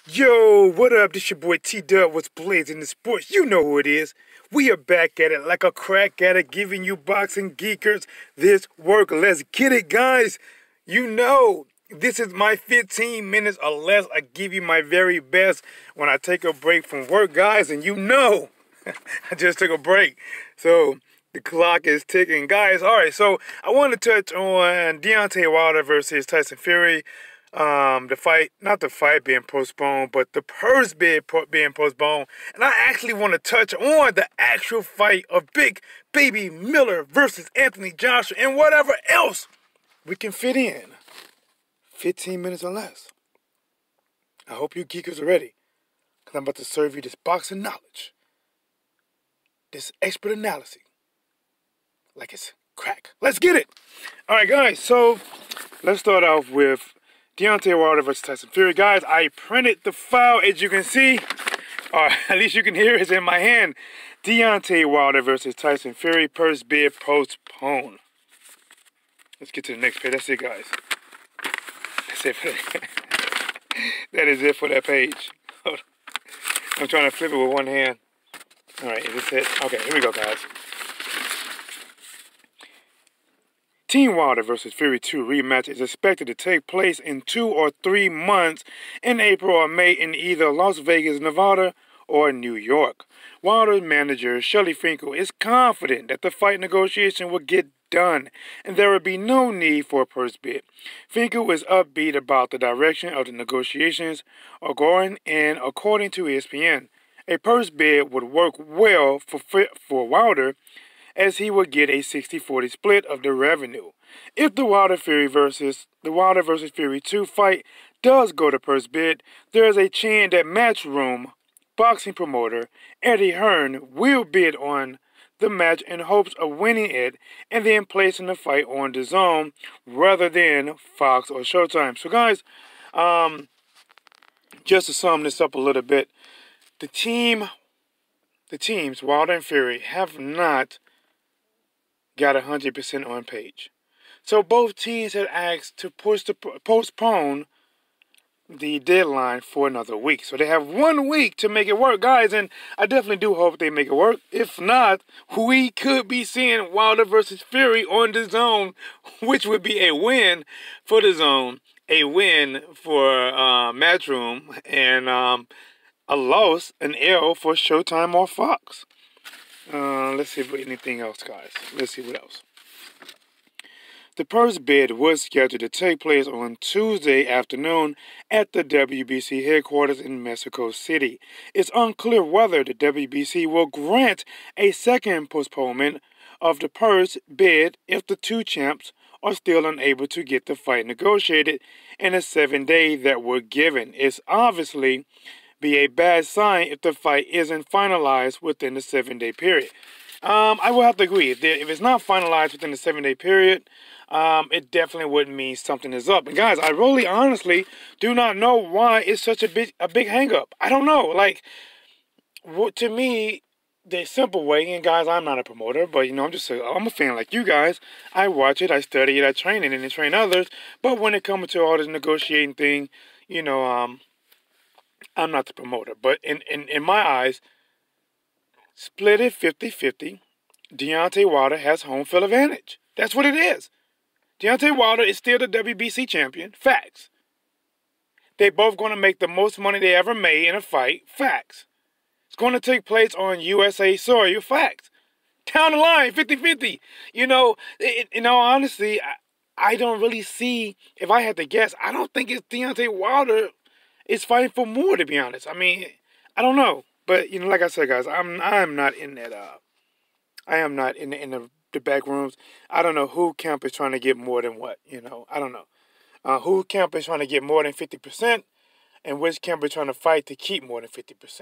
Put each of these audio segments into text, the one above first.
Yo, what up? This your boy T-Dub, what's blazing the sports. You know who it is. We are back at it like a crack at it, giving you boxing geekers this work. Let's get it, guys. You know, this is my 15 minutes or less. I give you my very best when I take a break from work, guys. And you know, I just took a break. So, the clock is ticking. Guys, all right, so I want to touch on Deontay Wilder versus Tyson Fury. The fight, not the fight being postponed, but the purse bid being postponed. And I actually want to touch on the actual fight of Big Baby Miller versus Anthony Joshua and whatever else we can fit in. 15 minutes or less. I hope you geekers are ready, because I'm about to serve you this boxing knowledge, this expert analysis, like it's crack. Let's get it. All right, guys, so let's start off with Deontay Wilder versus Tyson Fury. Guys, I printed the file, as you can see, or at least you can hear it's in my hand. Deontay Wilder versus Tyson Fury, purse bid postponed. Let's get to the next page. That's it, guys. That's it for that. That is it for that page. I'm trying to flip it with one hand. All right, is this it? Okay, here we go, guys. Team Wilder vs. Fury 2 rematch is expected to take place in 2 or 3 months in April or May in either Las Vegas, Nevada or New York. Wilder's manager, Shelly Finkel, is confident that the fight negotiation will get done and there will be no need for a purse bid. Finkel is upbeat about the direction of the negotiations are going, and according to ESPN, a purse bid would work well for Wilder, as he would get a 60-40 split of the revenue. If the Wilder versus Fury 2 fight does go to purse bid, there is a chance that Matchroom boxing promoter Eddie Hearn will bid on the match in hopes of winning it and then placing the fight on DAZN rather than Fox or Showtime. So, guys, just to sum this up a little bit, the teams Wilder and Fury have not got 100% on page. So both teams had asked to postpone the deadline for another week. So they have 1 week to make it work, guys, and I definitely do hope they make it work. If not, we could be seeing Wilder versus Fury on DAZN, which would be a win for DAZN, a win for Matchroom, and a loss, an L for Showtime or Fox. Let's see if anything else, guys. Let's see what else. The purse bid was scheduled to take place on Tuesday afternoon at the WBC headquarters in Mexico City. It's unclear whether the WBC will grant a second postponement of the purse bid if the two champs are still unable to get the fight negotiated in a 7-day that were given. It's obviously be a bad sign if the fight isn't finalized within the 7-day period. I will have to agree. If it's not finalized within the 7-day period, it definitely would mean something is up. And guys, I really honestly do not know why it's such a big hang-up. I don't know. Like, to me, the simple way, and guys, I'm not a promoter, but, you know, I'm a fan like you guys. I watch it, I study it, I train it, and I train others. But when it comes to all this negotiating thing, you know, I'm not the promoter, but in my eyes, split it 50-50. Deontay Wilder has home field advantage. That's what it is. Deontay Wilder is still the WBC champion. Facts. They're both going to make the most money they ever made in a fight. Facts. It's going to take place on USA soil. Facts. Down the line, 50-50. You know, in all honesty, I don't really see, if I had to guess, I don't think it's Deontay Wilder is fighting for more, to be honest. I mean, I don't know. But, you know, like I said, guys, I'm not in that, I am not in the back rooms. I don't know who camp is trying to get more than what, you know. I don't know. Who camp is trying to get more than 50% and which camp is trying to fight to keep more than 50%.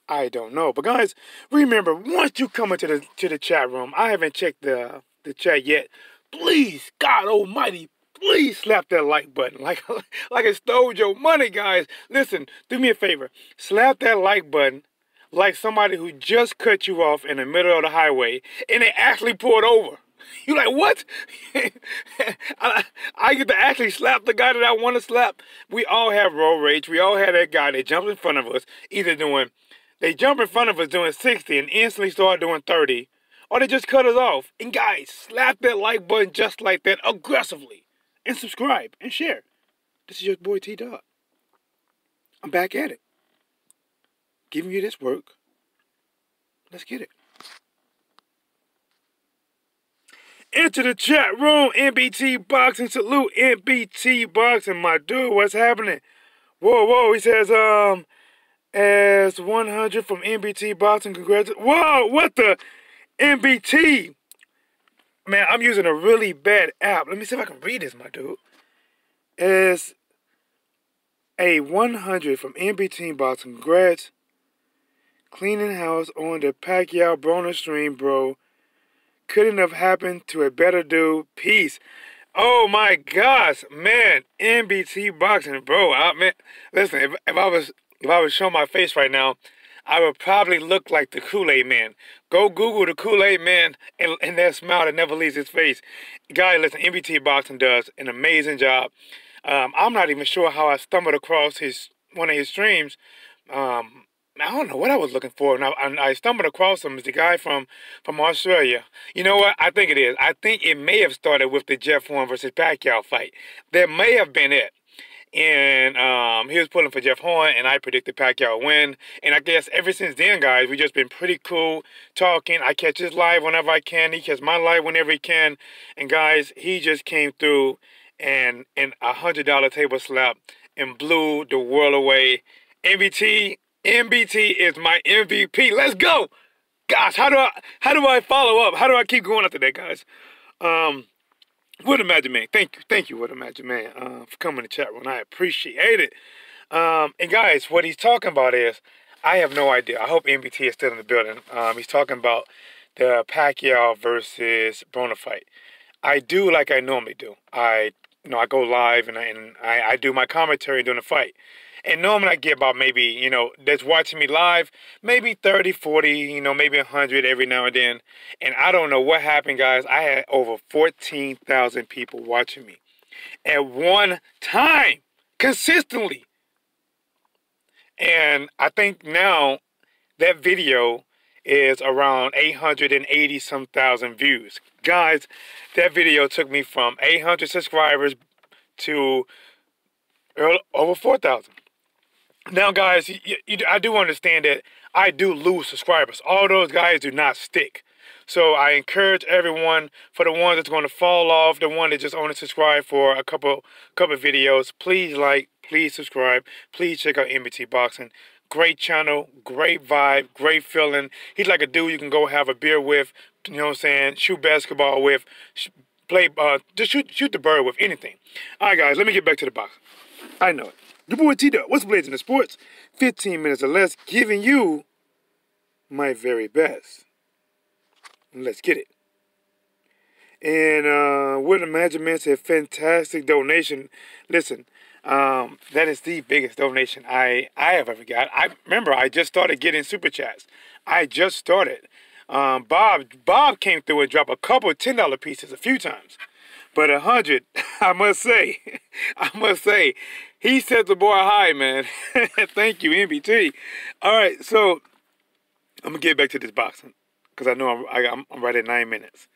I don't know. But, guys, remember, once you come into the chat room, I haven't checked the chat yet. Please, God almighty, please slap that like button like it stole your money, guys. Listen, do me a favor. Slap that like button like somebody who just cut you off in the middle of the highway and they actually pulled over. You're like, what? I get to actually slap the guy that I want to slap. We all have road rage. We all have that guy that jumps in front of us, they jump in front of us doing 60 and instantly start doing 30, or they just cut us off. And guys, slap that like button just like that aggressively. And subscribe and share. This is your boy T-Dog. I'm back at it. Giving you this work. Let's get it. Enter the chat room, NBT Boxing. Salute NBT Boxing, my dude. What's happening? Whoa. He says, as 100 from NBT Boxing. Congratulations. Whoa, what the? NBT. Man, I'm using a really bad app. Let me see if I can read this, my dude. As a 100 from NBT Boxing. Congrats. Cleaning house on the Pacquiao-Broner stream, bro. Couldn't have happened to a better dude. Peace. Oh my gosh, man. NBT Boxing, bro. Man, listen, if I was showing my face right now, I would probably look like the Kool-Aid Man. Go Google the Kool-Aid Man and that smile that never leaves his face. Guys, listen, NBT Boxing does an amazing job. I'm not even sure how I stumbled across one of his streams. I don't know what I was looking for, and I stumbled across him. It's the guy from Australia. You know what? I think it is. I think it may have started with the Jeff Horn versus Pacquiao fight. That may have been it. And he was pulling for Jeff Horn, and I predicted Pacquiao win. And I guess ever since then, guys, we've just been pretty cool talking. I catch his live whenever I can. He catches my live whenever he can. And guys, he just came through and $100 table slap and blew the world away. NBT is my MVP. Let's go. Gosh, how do I follow up? How do I keep going after that, guys? What a Magic Man. Thank you, What a Magic Man, for coming to chat room. I appreciate it. And guys, what he's talking about is, I have no idea. I hope NBT is still in the building. He's talking about the Pacquiao versus Broner fight. I do like I normally do. I go live and I do my commentary during the fight. And normally I get about maybe, that's watching me live, maybe 30, 40, maybe 100 every now and then. And I don't know what happened, guys. I had over 14,000 people watching me at one time, consistently. And I think now that video is around 880-some thousand views. Guys, that video took me from 800 subscribers to over 4,000. Now, guys, I do understand that I do lose subscribers. All those guys do not stick. So I encourage everyone, for the ones that's going to fall off, the one that just only subscribe for a couple videos, please like, please subscribe, please check out NBT Boxing. Great channel, great vibe, great feeling. He's like a dude you can go have a beer with, you know what I'm saying, shoot basketball with, play, just shoot the bird with, anything. All right, guys, let me get back to the boxing. I know it. Your boy T-Dog, what's blazing in sports? 15 minutes or less, giving you my very best. Let's get it. And What a Magic Man said, fantastic donation. Listen, that is the biggest donation I have ever got. I remember I just started getting super chats. I just started. Bob came through and dropped a couple of $10 pieces a few times. But 100, I must say, he set the bar high, man. Thank you, NBT. All right, so I'm gonna get back to this boxing because I know I'm right at 9 minutes.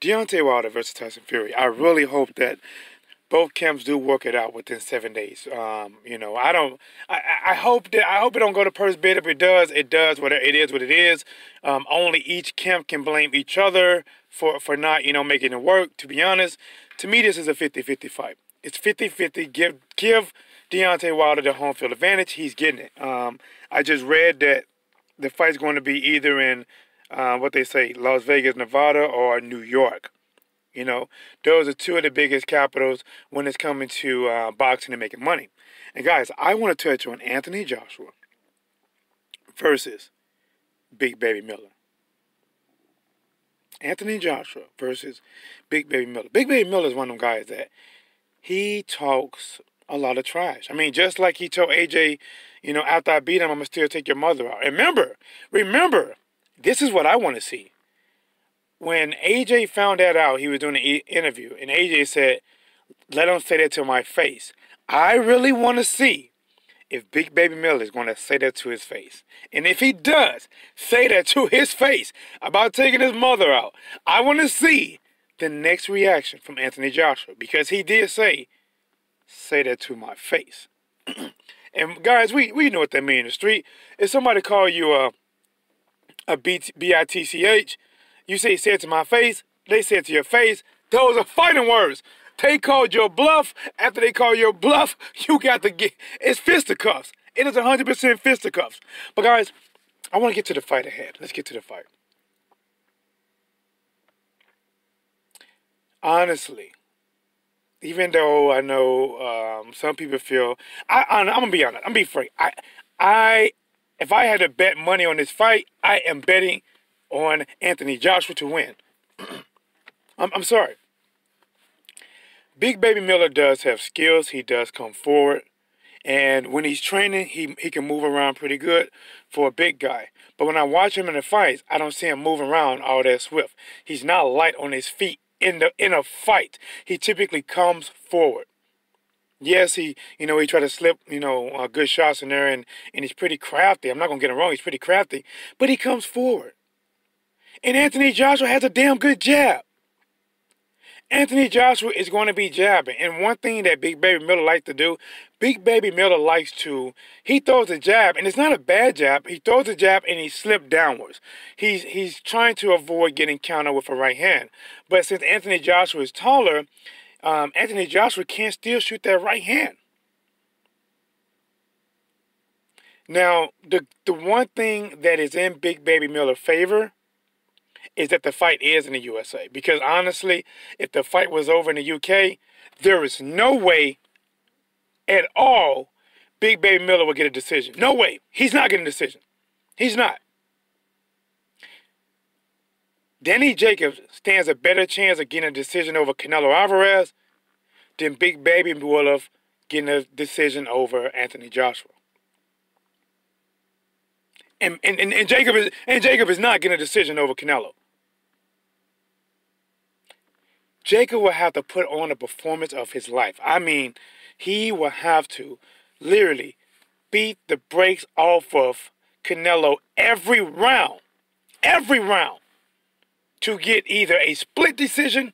Deontay Wilder versus Tyson Fury. I really hope that both camps do work it out within 7 days. I hope it don't go to purse bid. If it does, it does. Whatever it is, what it is. Only each camp can blame each other for not, making it work. To be honest, to me, this is a 50-50 fight. It's 50-50. Give Deontay Wilder the home field advantage. He's getting it. I just read that the fight's going to be either in what they say, Las Vegas, Nevada, or New York. Those are two of the biggest capitals when it's coming to boxing and making money. And guys, I want to touch on Anthony Joshua versus Big Baby Miller. Anthony Joshua versus Big Baby Miller. Big Baby Miller is one of them guys that he talks a lot of trash. I mean, just like he told AJ, after I beat him, I'm going to still take your mother out. And remember, this is what I want to see. when AJ found that out, he was doing an interview, and AJ said, "Let him say that to my face." I really want to see if Big Baby Miller is going to say that to his face. And if he does say that to his face about taking his mother out, I want to see the next reaction from Anthony Joshua, because he did say that to my face. And guys, we know what that means in the street. If somebody call you a B-I-T-C-H, you say it to my face, they say it to your face. Those are fighting words. They called your bluff. After they call your bluff, you got to get, it's fisticuffs. It is 100% fisticuffs. But guys, I want to get to the fight ahead. Let's get to the fight. Honestly, even though I know some people feel, I'm gonna be honest. I'm gonna be frank. If I had to bet money on this fight, I am betting on Anthony Joshua to win. I'm sorry. Big Baby Miller does have skills. He does come forward, and when he's training, he can move around pretty good for a big guy. But when I watch him in the fights, I don't see him moving around all that swift. He's not light on his feet. In a fight, he typically comes forward. Yes, he try to slip, good shots in there, and he's pretty crafty. I'm not going to get him wrong. He's pretty crafty, but he comes forward. And Anthony Joshua has a damn good jab. Anthony Joshua is going to be jabbing. And one thing that Big Baby Miller likes to do, Big Baby Miller likes to, he throws a jab, and it's not a bad jab. He throws a jab, and he slips downwards. He's trying to avoid getting countered with a right hand. But since Anthony Joshua is taller, Anthony Joshua can still shoot that right hand. Now, the one thing that is in Big Baby Miller's favor is that the fight is in the USA. Because honestly, if the fight was over in the UK, there is no way at all Big Baby Miller would get a decision. No way. He's not getting a decision. He's not. Danny Jacobs stands a better chance of getting a decision over Canelo Alvarez than Big Baby Miller getting a decision over Anthony Joshua. And Jacob is not getting a decision over Canelo. Jacob will have to put on a performance of his life. I mean, he will have to literally beat the brakes off of Canelo every round, to get either a split decision,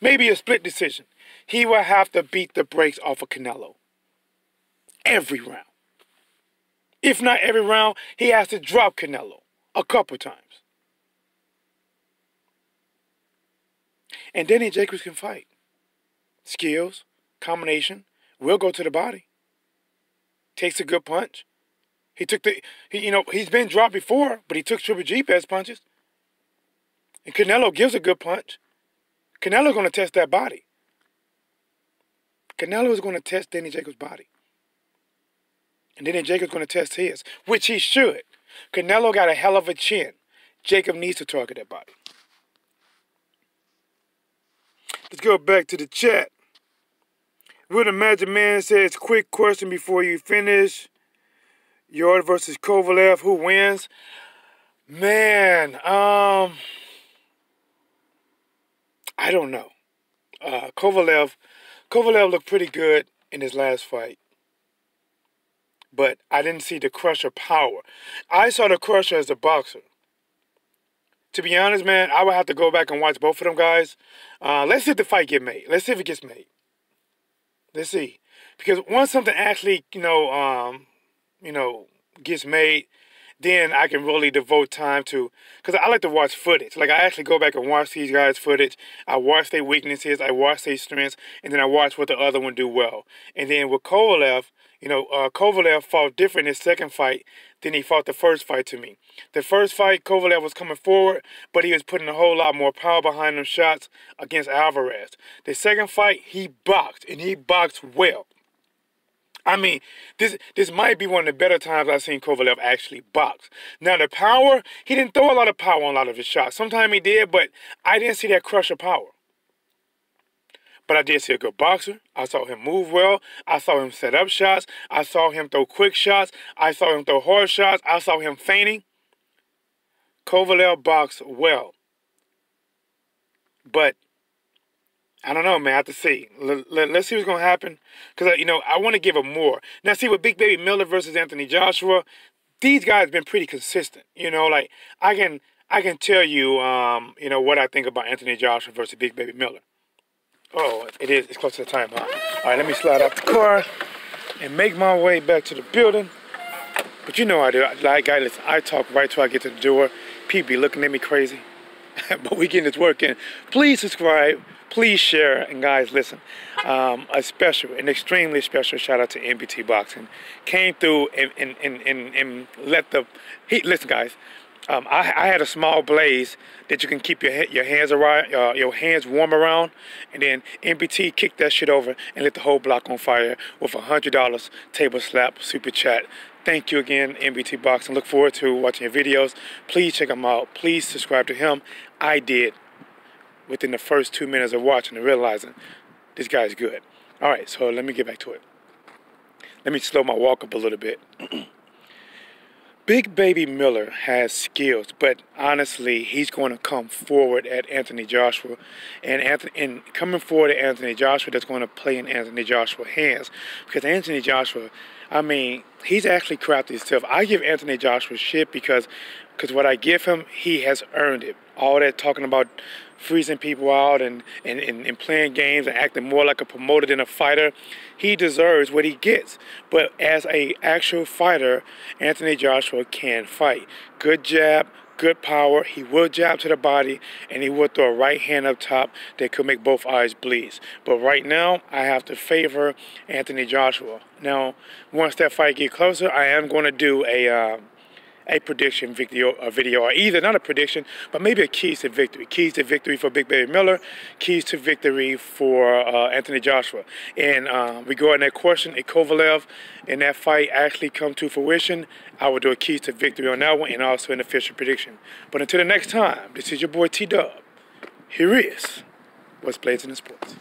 maybe a split decision. He will have to beat the brakes off of Canelo every round. If not every round, he has to drop Canelo a couple times. And Danny Jacobs can fight. Skills, combination, will go to the body. Takes a good punch. He's been dropped before, but he took Triple G best punches. And Canelo gives a good punch. Canelo's going to test that body. Canelo is going to test Danny Jacobs' body. And Danny Jacobs going to test his, which he should. Canelo got a hell of a chin. Jacob needs to target that body. Let's go back to the chat. Will the Magic Man says, quick question before you finish. Yard versus Kovalev, who wins? Man, I don't know. Kovalev looked pretty good in his last fight. But I didn't see the Crusher power. I saw the Crusher as a boxer. To be honest, man, I would have to go back and watch both of them guys. Let's see if the fight get made. Let's see if it gets made. Let's see. Because once something actually, gets made, then I can really devote time to, because I like to watch footage. Like, I actually go back and watch these guys' footage. I watch their weaknesses. I watch their strengths. And then I watch what the other one do well. And then with Kovalev, Kovalev fought different in his second fight than he fought the first fight to me. The first fight, Kovalev was coming forward, but he was putting a whole lot more power behind them shots against Alvarez. The second fight, he boxed, and he boxed well. I mean, this might be one of the better times I've seen Kovalev actually box. Now, the power, he didn't throw a lot of power on a lot of his shots. Sometimes he did, but I didn't see that Crusher power. But I did see a good boxer. I saw him move well. I saw him set up shots. I saw him throw quick shots. I saw him throw hard shots. I saw him feinting. Kovalev boxed well. But I don't know, man. I have to see. Let's see what's going to happen. Because, I want to give him more. Now, see, with Big Baby Miller versus Anthony Joshua, these guys have been pretty consistent. Like, I can tell you, what I think about Anthony Joshua versus Big Baby Miller. Oh, it is. It's close to the time, huh? All right, let me slide out the car and make my way back to the building. But you know I do. Listen, I talk right till I get to the door. People be looking at me crazy. But we getting this work in. Please subscribe. Please share. And guys, listen. An extremely special shout out to NBT Boxing. Came through and let the heat. Listen, guys. I had a small blaze that you can keep your hands warm around, and then NBT kicked that shit over and lit the whole block on fire with $100 table slap super chat. Thank you again, NBT Boxing. Look forward to watching your videos. Please check him out. Please subscribe to him. I did within the first 2 minutes of watching and realizing this guy's good. All right, so let me get back to it. Let me slow my walk up a little bit. Big Baby Miller has skills, but honestly, he's going to come forward at Anthony Joshua, and coming forward at Anthony Joshua, that's going to play in Anthony Joshua's hands, because Anthony Joshua, he's actually crafted himself. I give Anthony Joshua shit because what I give him, he has earned it. All that talking about freezing people out and playing games and acting more like a promoter than a fighter, he deserves what he gets. But as an actual fighter, Anthony Joshua can fight. Good jab, good power. He will jab to the body, and he will throw a right hand up top that could make both eyes bleed. But right now, I have to favor Anthony Joshua. Now, once that fight gets closer, I am going to do a prediction video, or either not a prediction, but maybe a keys to victory. Keys to victory for Big Baby Miller, keys to victory for Anthony Joshua. And regarding that question, if Kovalev in that fight actually come to fruition, I will do a keys to victory on that one, and also an official prediction. But until the next time, this is your boy T-Dub. Here is what's blazing in sports.